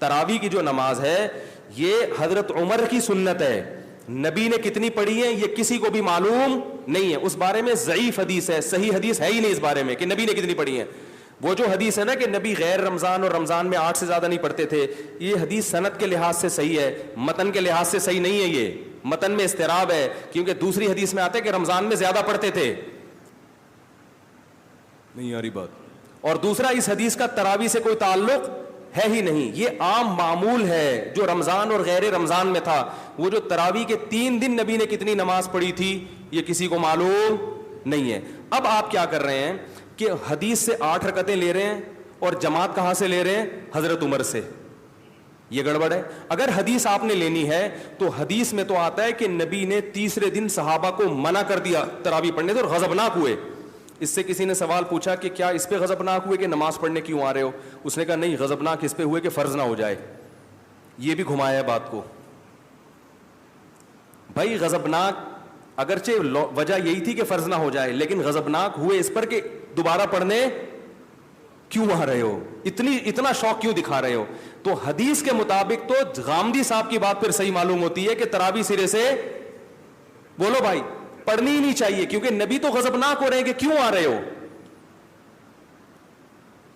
تراویح کی جو نماز ہے یہ حضرت عمر کی سنت ہے. نبی نے کتنی پڑھی ہے یہ کسی کو بھی معلوم نہیں ہے. اس بارے میں ضعیف حدیث ہے, صحیح حدیث ہے ہی نہیں اس بارے میں کہ نبی نے کتنی پڑھی ہے. وہ جو حدیث ہے نا کہ نبی غیر رمضان اور رمضان میں 8 سے زیادہ نہیں پڑھتے تھے, یہ حدیث سند کے لحاظ سے صحیح ہے, متن کے لحاظ سے صحیح نہیں ہے. یہ متن میں اضطراب ہے, کیونکہ دوسری حدیث میں آتا ہے کہ رمضان میں زیادہ پڑھتے تھے. نہیں آ رہی بات. اور دوسرا, اس حدیث کا تراویح سے کوئی تعلق ہے ہی نہیں. یہ عام معمول ہے جو رمضان اور غیر رمضان میں تھا. وہ جو تراویح کے 3 دن نبی نے کتنی نماز پڑھی تھی یہ کسی کو معلوم نہیں ہے. اب آپ کیا کر رہے ہیں کہ حدیث سے 8 رکعتیں لے رہے ہیں اور جماعت کہاں سے لے رہے ہیں؟ حضرت عمر سے. یہ گڑبڑ ہے. اگر حدیث آپ نے لینی ہے تو حدیث میں تو آتا ہے کہ نبی نے تیسرے دن صحابہ کو منع کر دیا تراویح پڑھنے سے اور غضبناک ہوئے. اس سے کسی نے سوال پوچھا کہ کیا اس پہ غضبناک ہوئے کہ نماز پڑھنے کیوں آ رہے ہو؟ اس نے کہا نہیں, غضبناک اس پہ ہوئے کہ فرض نہ ہو جائے. یہ بھی گھمایا ہے بات کو. بھائی غضبناک اگرچہ وجہ یہی تھی کہ فرض نہ ہو جائے, لیکن غضبناک ہوئے اس پر کہ دوبارہ پڑھنے کیوں آ رہے ہو, اتنا شوق کیوں دکھا رہے ہو. تو حدیث کے مطابق تو غامدی صاحب کی بات پھر صحیح معلوم ہوتی ہے کہ تراویح سرے سے بولو بھائی پڑھنی ہی نہیں چاہیے, کیونکہ نبی تو غضبناک ہو رہے ہیں کہ کیوں آ رہے ہو.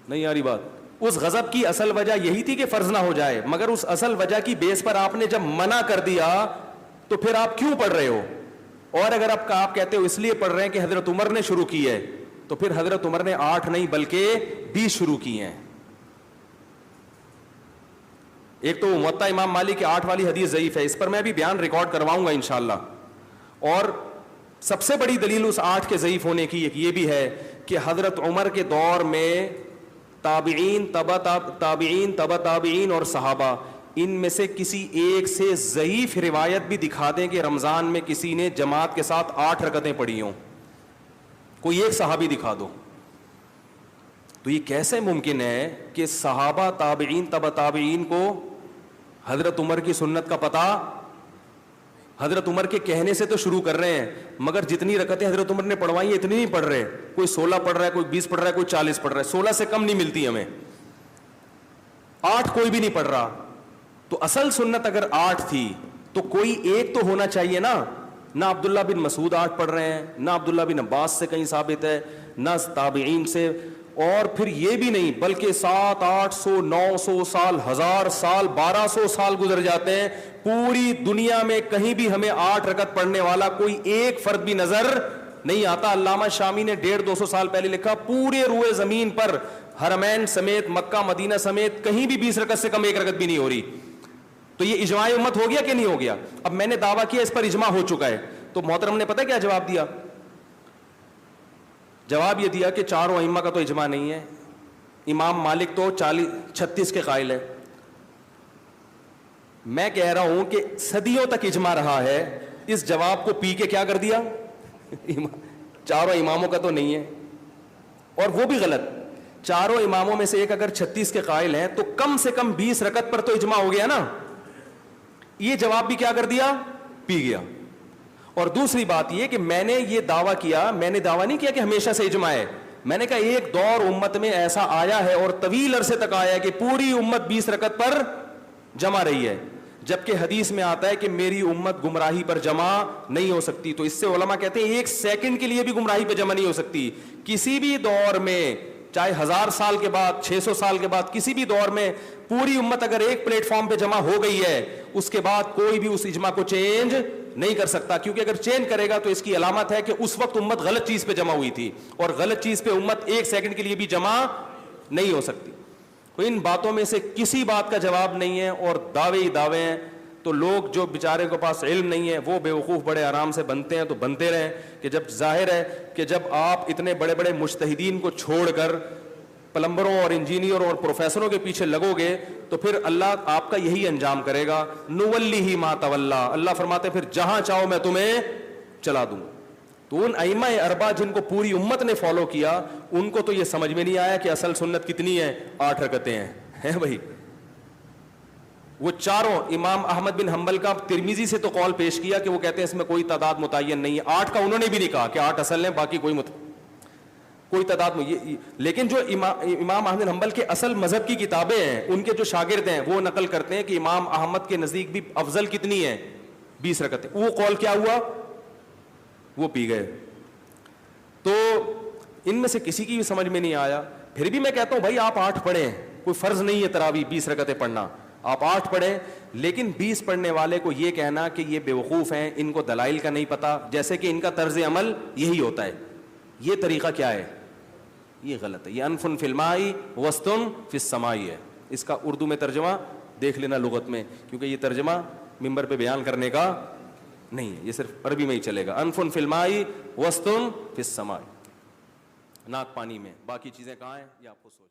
نہیں آ رہی بات. اس غضب کی اصل وجہ یہی تھی کہ فرض نہ ہو جائے, مگر اس اصل وجہ کی بیس پر آپ نے جب منع کر دیا تو پھر آپ کیوں پڑھ رہے ہو؟ اور اگر آپ کہتے ہو اس لیے پڑھ رہے ہیں کہ حضرت عمر نے شروع کی ہے, تو پھر حضرت عمر نے 8 نہیں بلکہ 20 شروع کی ہیں. ایک تو موطا امام مالک کی 8 والی حدیث ضعیف ہے, اس پر میں بھی بیان ریکارڈ کرواؤں گا انشاءاللہ. اور سب سے بڑی دلیل اس 8 کے ضعیف ہونے کی یہ بھی ہے کہ حضرت عمر کے دور میں تابعین تبع تابعین اور صحابہ, ان میں سے کسی ایک سے ضعیف روایت بھی دکھا دیں کہ رمضان میں کسی نے جماعت کے ساتھ 8 رکعتیں پڑھی ہوں, کوئی ایک صحابی دکھا دو. تو یہ کیسے ممکن ہے کہ صحابہ تابعین تبع تابعین کو حضرت عمر کی سنت کا پتہ, حضرت عمر کے کہنے سے تو شروع کر رہے ہیں, مگر جتنی رکعتیں حضرت عمر نے پڑھوائی ہیں اتنی نہیں پڑھ رہے. کوئی 16 پڑھ رہا ہے, کوئی 20 پڑھ رہا ہے, کوئی 40 پڑھ رہا ہے, 16 سے کم نہیں ملتی ہمیں. 8 کوئی بھی نہیں پڑھ رہا. تو اصل سنت اگر 8 تھی تو کوئی ایک تو ہونا چاہیے نا. نہ عبداللہ بن مسعود 8 پڑھ رہے ہیں, نہ عبداللہ بن عباس سے کہیں ثابت ہے, نہ تابعین سے. اور پھر یہ بھی نہیں بلکہ 700 800 900 سال, 1000 سال, 1200 سال گزر جاتے ہیں, پوری دنیا میں کہیں بھی ہمیں 8 رکعت پڑھنے والا کوئی ایک فرد بھی نظر نہیں آتا. علامہ شامی نے 150-200 سال پہلے لکھا پورے روئے زمین پر حرمین سمیت, مکہ مدینہ سمیت کہیں بھی 20 رکعت سے کم ایک رکعت بھی نہیں ہو رہی. تو یہ اجماع امت ہو گیا کہ نہیں ہو گیا؟ اب میں نے دعویٰ کیا اس پر اجماع ہو چکا ہے, تو محترم نے پتہ کیا جواب دیا؟ جواب یہ دیا کہ چاروں ائمہ کا تو اجماع نہیں ہے, امام مالک تو 36 کے قائل ہے. میں کہہ رہا ہوں کہ صدیوں تک اجماع رہا ہے, اس جواب کو پی کے کیا کر دیا؟ چاروں اماموں کا تو نہیں ہے. اور وہ بھی غلط. چاروں اماموں میں سے ایک اگر 36 کے قائل ہیں تو کم سے کم 20 رکعت پر تو اجماع ہو گیا نا. یہ جواب بھی کیا کر دیا؟ پی گیا. اور دوسری بات یہ کہ میں نے یہ دعویٰ کیا, میں نے دعویٰ نہیں کیا کہ ہمیشہ سے اجماع ہے. میں نے کہا ایک دور امت میں ایسا آیا ہے اور طویل عرصے تک آیا ہے کہ پوری امت 20 رکعت پر جمع رہی ہے, جبکہ حدیث میں آتا ہے کہ میری امت گمراہی پر جمع نہیں ہو سکتی. تو اس سے علماء کہتے ہیں 1 سیکنڈ کے لیے بھی گمراہی پہ جمع نہیں ہو سکتی. کسی بھی دور میں, چاہے 1000 سال کے بعد, 600 سال کے بعد, کسی بھی دور میں پوری امت اگر ایک پلیٹ فارم پہ جمع ہو گئی ہے, اس کے بعد کوئی بھی اس اجماع کو چینج نہیں کر سکتا. کیونکہ اگر چینج کرے گا تو اس کی علامت ہے کہ اس وقت امت غلط چیز پہ جمع ہوئی تھی, اور غلط چیز پہ امت 1 سیکنڈ کے لیے بھی جمع نہیں ہو سکتی. تو ان باتوں میں سے کسی بات کا جواب نہیں ہے اور دعوے ہی دعوے ہیں. تو لوگ جو بیچارے کے پاس علم نہیں ہے وہ بیوقوف بڑے آرام سے بنتے ہیں, تو بنتے رہیں. کہ جب ظاہر ہے کہ جب آپ اتنے بڑے بڑے مجتہدین کو چھوڑ کر پلمبروں اور انجینئر اور پروفیسروں کے پیچھے لگو گے تو پھر اللہ آپ کا یہی انجام کرے گا. نولیہ ما تولا, اللہ فرماتے پھر جہاں چاہو میں تمہیں چلا دوں. تو ان ائمہ اربعہ جن کو پوری امت نے فالو کیا, ان کو تو یہ سمجھ میں نہیں آیا کہ اصل سنت کتنی ہے, 8 رکعتیں ہیں بھائی. وہ چاروں, امام احمد بن حنبل کا ترمذی سے تو قول پیش کیا کہ وہ کہتے ہیں اس میں کوئی تعداد متعین نہیں ہے. 8 کا انہوں نے بھی نہیں کہا کہ 8 اصل ہیں, باقی کوئی تعداد میں لیکن جو امام احمد حنبل کے اصل مذہب کی کتابیں ہیں, ان کے جو شاگرد ہیں وہ نقل کرتے ہیں کہ امام احمد کے نزدیک بھی افضل کتنی ہے, 20 رکعتیں. وہ قول کیا ہوا, وہ پی گئے. تو ان میں سے کسی کی بھی سمجھ میں نہیں آیا. پھر بھی میں کہتا ہوں بھائی آپ 8 پڑھیں, کوئی فرض نہیں ہے تراویح 20 رکعتیں پڑھنا, آپ 8 پڑھیں. لیکن 20 پڑھنے والے کو یہ کہنا کہ یہ بیوقوف ہیں, ان کو دلائل کا نہیں پتا, جیسے کہ ان کا طرز عمل یہی ہوتا ہے, یہ طریقہ کیا ہے, یہ غلط ہے. یہ انفن فی الماء وسطن فی السماء ہے. اس کا اردو میں ترجمہ دیکھ لینا لغت میں, کیونکہ یہ ترجمہ منبر پہ بیان کرنے کا نہیں ہے, یہ صرف عربی میں ہی چلے گا. انفن فی الماء وسطن فی السماء, ناک پانی میں, باقی چیزیں کہاں ہیں یہ آپ کو سوچ